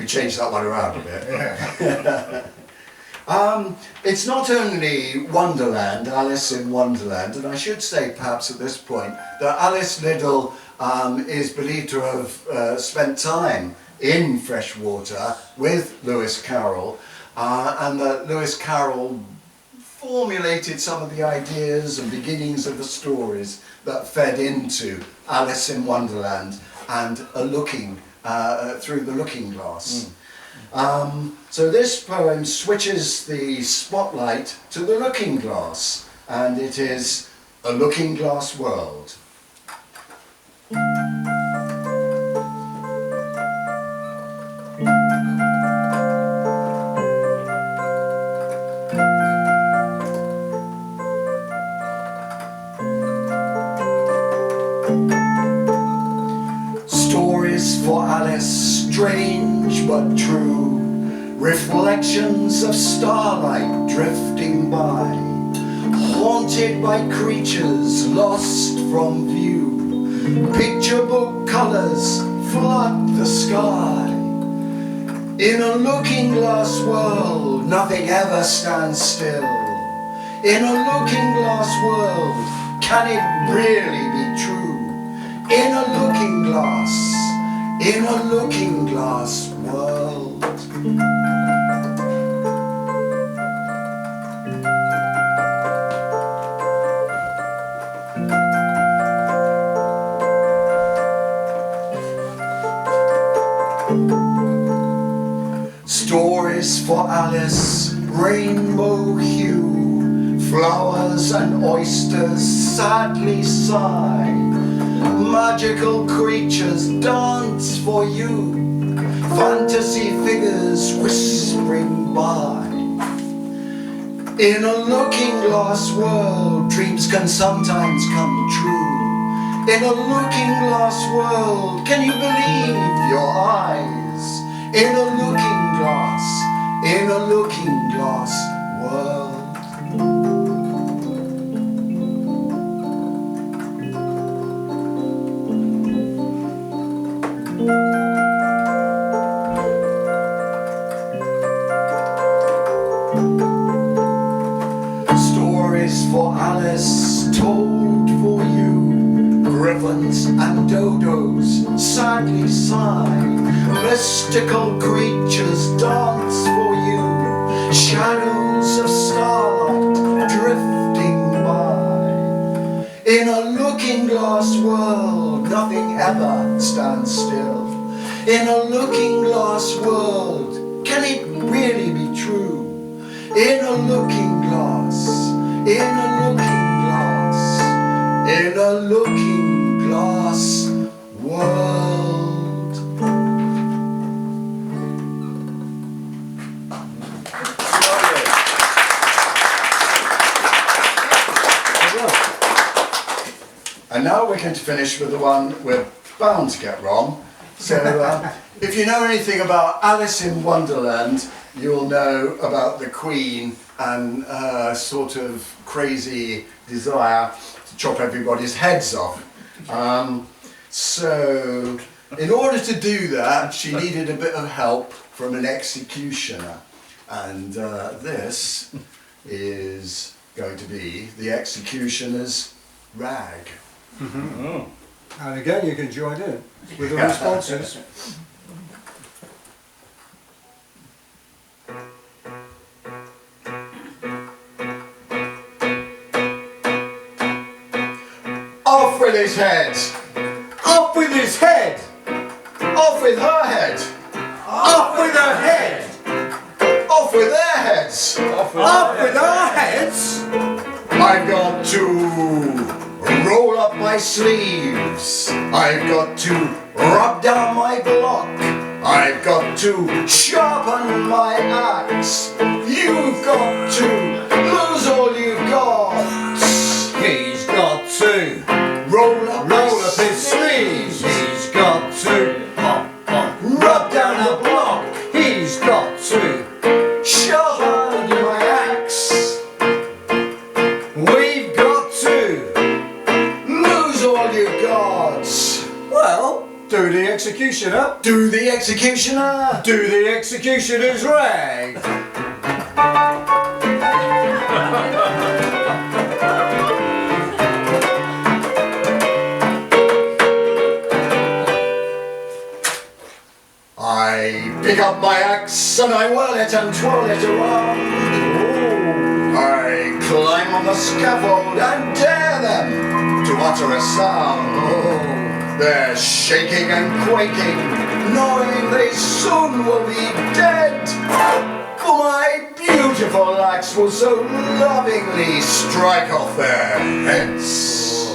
change that one around a bit. It's not only Wonderland, Alice in Wonderland, and I should say perhaps at this point that Alice Liddell is believed to have spent time in Freshwater with Lewis Carroll, and that Lewis Carroll formulated some of the ideas and beginnings of the stories that fed into Alice in Wonderland and through the looking glass. So this poem switches the spotlight to the looking glass, and it is a looking glass world. Stories for Alice, strange but true, reflections of starlight drifting by, haunted by creatures lost from view, picture book colours flood the sky. In a looking glass world, nothing ever stands still. In a looking glass world, can it really be true? In a looking glass world. Stories for Alice, rainbow hue, flowers and oysters sadly sigh, magical creatures dance for you, fantasy figures whispering by. In a looking glass world, dreams can sometimes come true. In a looking glass world, can you believe your eyes? In a looking glass world. Stories for Alice told for you, griffins and dodos sadly sigh, mystical creatures dance for you, shadows of starlight drifting by. In a looking glass world, nothing ever stands still. In a looking glass world, can it really be true? In a looking glass, in a looking glass, in a looking glass world. And now we're going to finish with the one we're bound to get wrong. So if you know anything about Alice in Wonderland, you'll know about the Queen and her sort of crazy desire to chop everybody's heads off. So in order to do that, she needed a bit of help from an executioner. And this is going to be the executioner's rag. Mm-hmm. Oh. And again, you can join in with the responses. Off with his head! Off with his head! Off with her head! Off with her head! Off with their heads! Off with our heads! I've got to roll up my sleeves, I've got to rub down my block, I've got to sharpen my axe, you've got to lose all you've got. He's got to roll up his sleeves, he's got to rub down the block, he's got to sharpen my axe. We've got to lose all your gods. Well, do the execution. executioner. Do the executioner. Do the executioner's rag. I pick up my axe and I whirl it and twirl it around. I climb on the scaffold and dare them to utter a sound. They're shaking and quaking, knowing they soon will be dead. For my beautiful axe will so lovingly strike off their heads.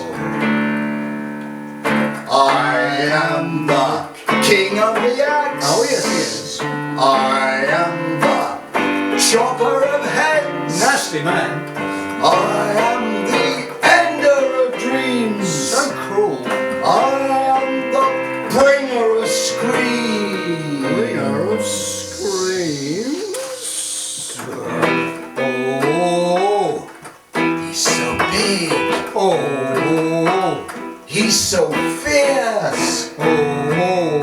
I am the king of the axe. Oh yes, he is. I am the chopper of heads. Nasty man. I am the ender of dreams. So cruel. I am the bringer of screams. Bringer of screams. Oh. He's so big. Oh. He's so fierce. Oh.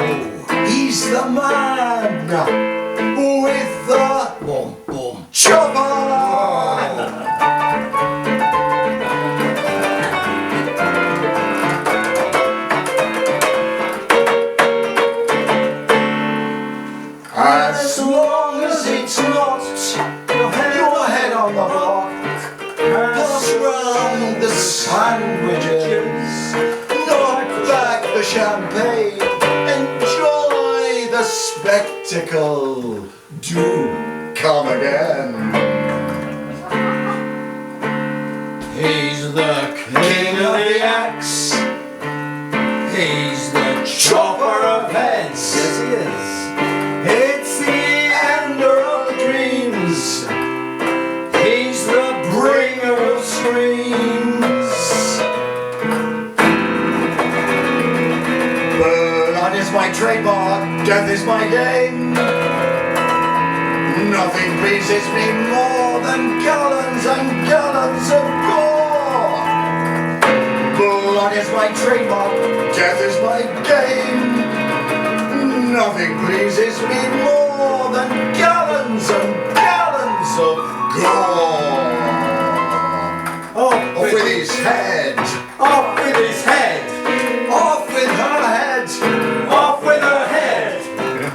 He's the man with the Boom, boom. chopper. As long as it's not your head on the block, pass round the sandwiches, knock back the champagne, enjoy the spectacle. Do come again. He's the king of the axe. He's the chopper of heads. Yes, he is. It's the ender of dreams. He's the Bringer of screams. Blood is my trademark, death is my game. Nothing pleases me more than gallons and gallons of gore. Blood is my trademark, death is my game. Nothing pleases me more than gallons and gallons of gore. Off with his head. Off with his head. Off with her head. Off with her head.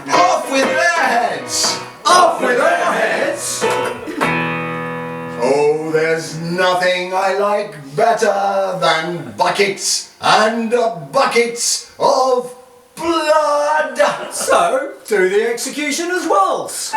Off with their heads. Off with her heads. Oh, there's nothing I like better than buckets and buckets of blood. So, do the executioner's waltz.